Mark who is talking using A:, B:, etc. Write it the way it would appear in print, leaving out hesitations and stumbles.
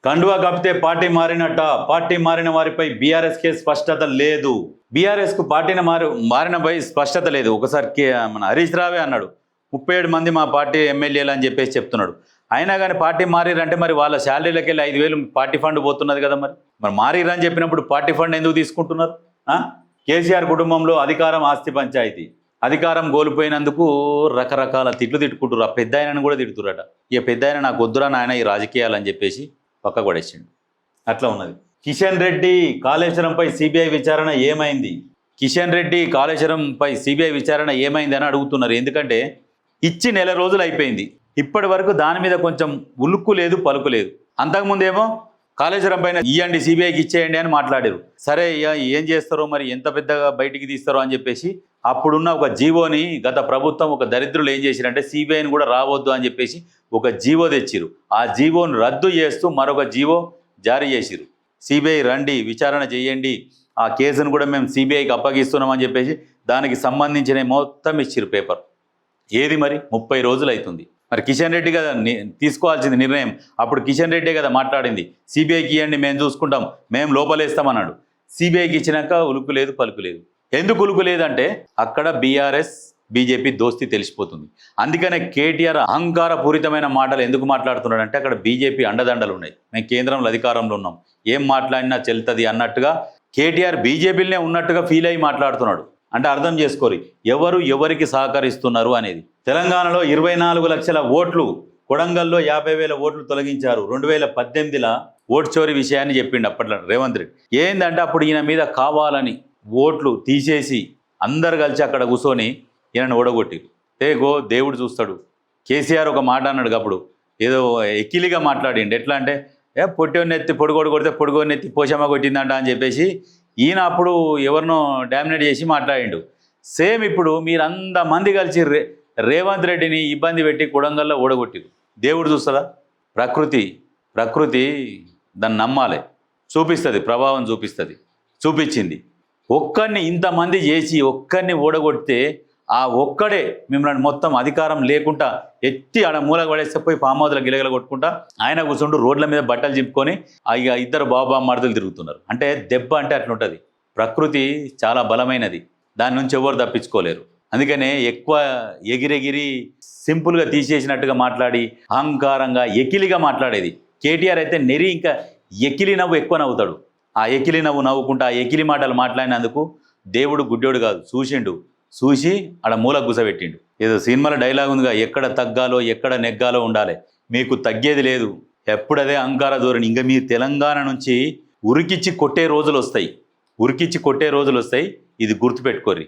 A: కండువా కప్పితే party మారినట్ట. Party మారిన వారిపై బీఆర్ఎస్ కే స్పష్టత లేదు. బీఆర్ఎస్ కు పార్టీని మారినపై స్పష్టత లేదు. ఒకసారి మన హరీష్ రావే అన్నాడు 37 మంది మా పార్టీ ఎమ్మెల్యేలు అని చెప్పేసి చెప్తున్నాడు. అయినా కానీ పార్టీ మారిరంటే మరి వాళ్ళ శాలరీలకి వెళ్ళి 5,000 పార్టీ ఫండ్ పోతున్నది కదా. మరి మారిరని చెప్పినప్పుడు పార్టీ ఫండ్ ఎందుకు తీసుకుంటున్నారు? కేసీఆర్ కుటుంబంలో అధికారం ఆస్తి పంచాయతీ. అధికారం కోల్పోయినందుకు రకరకాల తిట్లు తిట్టుకుంటారు. ఆ పెద్ద ఆయనను కూడా తిడుతురట. ఇక పెద్ద ఆయన నాకు వద్దురా నాయన ఈ రాజకీయాలని చెప్పేసి పక్క పడేసిండు. అట్లా ఉన్నది. కిషన్ రెడ్డి కాళేశ్వరంపై సిబిఐ విచారణ ఏమైంది? కిషన్ రెడ్డి కాళేశ్వరంపై సిబిఐ విచారణ ఏమైంది అని అడుగుతున్నారు. ఎందుకంటే ఇచ్చి నెల రోజులు అయిపోయింది. ఇప్పటి వరకు దాని మీద కొంచెం ఉలుక్కు లేదు, పలుకు లేదు. అంతకుముందేమో కాళేశ్వరం పైన ఇవ్వండి, సిబిఐకి ఇచ్చేయండి అని మాట్లాడారు. సరే ఏం చేస్తారో మరి, ఎంత పెద్దగా బయటికి తీస్తారో అని చెప్పేసి అప్పుడున్న ఒక జీవోని గత ప్రభుత్వం ఒక దరిద్రులు ఏం చేసిరంటే సిబిఐని కూడా రావద్దు అని చెప్పేసి ఒక జీవో తెచ్చిరు. ఆ జీవోను రద్దు చేస్తూ మరొక జీవో జారీ చేసిరు. సిబిఐ రండి, విచారణ చేయండి, ఆ కేసును కూడా మేము సిబిఐకి అప్పగిస్తున్నామని చెప్పేసి దానికి సంబంధించిన మొత్తం ఇచ్చిరు పేపర్. ఏది మరి 30 రోజులు అవుతుంది. మరి కిషన్ రెడ్డి కదా తీసుకోవాల్సింది నిర్ణయం. అప్పుడు కిషన్ రెడ్డే కదా మాట్లాడింది, సిబిఐకి ఇవ్వండి మేము చూసుకుంటాం, మేము లోపలేస్తామన్నాడు. సిబిఐకి ఇచ్చినాక ఉలుకు లేదు, పలుకు లేదు. ఎందుకు ఉలుకు లేదంటే అక్కడ బీఆర్ఎస్ బీజేపీ దోస్తీ తెలిసిపోతుంది. అందుకనే కేటీఆర్ అహంకారపూరితమైన మాటలు ఎందుకు మాట్లాడుతున్నాడంటే అక్కడ బీజేపీ అండదండలు ఉన్నాయి. మేము కేంద్రంలో అధికారంలో ఉన్నాం, ఏం మాట్లాడినా చెల్తుంది అన్నట్టుగా కేటీఆర్ బీజేపీలోనే ఉన్నట్టుగా ఫీల్ అయ్యి మాట్లాడుతున్నాడు. అంటే అర్థం చేసుకోరి ఎవరు ఎవరికి సహకరిస్తున్నారు అనేది. తెలంగాణలో 24 లక్షల ఓట్లు, కొడంగల్లో 50,000 ఓట్లు తొలగించారు. 2018లో ఓటు చోరీ విషయాన్ని చెప్పిండు అప్పట్లో రేవంత్ రెడ్డి. ఏంటంటే అప్పుడు ఈయన మీద కావాలని ఓట్లు తీసేసి అందరు కలిసి అక్కడ కూర్చొని ఈయనను ఓడగొట్టి గో దేవుడు చూస్తాడు. కేసీఆర్ ఒక మాట అన్నాడు అప్పుడు, ఏదో ఎక్కిలిగా మాట్లాడిండు. ఎట్లా అంటే పొట్టోనెత్తి పొడుగోడు కొడితే పొడుగోనెత్తి పోషమ్మ కొట్టిందంట అని చెప్పేసి ఈయన అప్పుడు ఎవరినో డామినేట్ చేసి మాట్లాడిండు. సేమ్ ఇప్పుడు మీరు అంతమంది కలిసి రేవంత్ రెడ్డిని ఇబ్బంది పెట్టి కొడంగల్లో ఓడగొట్టిరు. దేవుడు చూస్తుందా? ప్రకృతి దాన్ని నమ్మాలి, చూపిస్తుంది, ప్రభావం చూపించింది. ఒక్కడిని ఇంతమంది చేసి ఒక్కడిని ఓడగొడితే ఆ ఒక్కడే మిమ్మల్ని మొత్తం అధికారం లేకుండా ఎత్తి ఆడ మూలకు పడేస్తే పోయి పామోదుల గిలగల కొట్టుకుంటా ఆయన కూర్చుంటూ రోడ్ల మీద బట్టలు చింపుకొని ఇక ఇద్దరు బాబా మరదలు తిరుగుతున్నారు. అంటే దెబ్బ అంటే అట్లుంటుంది. ప్రకృతి చాలా బలమైనది, దాని నుంచి ఎవరు తప్పించుకోలేరు. అందుకనే ఎక్కువ ఎగిరెగిరి సింపుల్గా తీసేసినట్టుగా మాట్లాడి అహంకారంగా ఎకిలిగా మాట్లాడేది కేటీఆర్ అయితే నెరి ఇంకా ఎకిలి నవ్వు ఎక్కువ నవ్వుతాడు. ఆ ఎకిలి నవ్వు నవ్వుకుంటా ఆ ఎకిలి మాటలు మాట్లాడినందుకు దేవుడు గుడ్డోడు కాదు, చూసి ఆడ మూల గుసబెట్టిండు. ఏదో సినిమాలో డైలాగ్ ఉందిగా, ఎక్కడ తగ్గాలో ఎక్కడ నెగ్గాలో ఉండాలి, మీకు తగ్గేది లేదు. ఎప్పుడదే అహంకార ధోరణి. ఇంకా మీ తెలంగాణ నుంచి ఉరికిచ్చి కొట్టే రోజులు వస్తాయి. ఇది గుర్తుపెట్టుకోర్రి.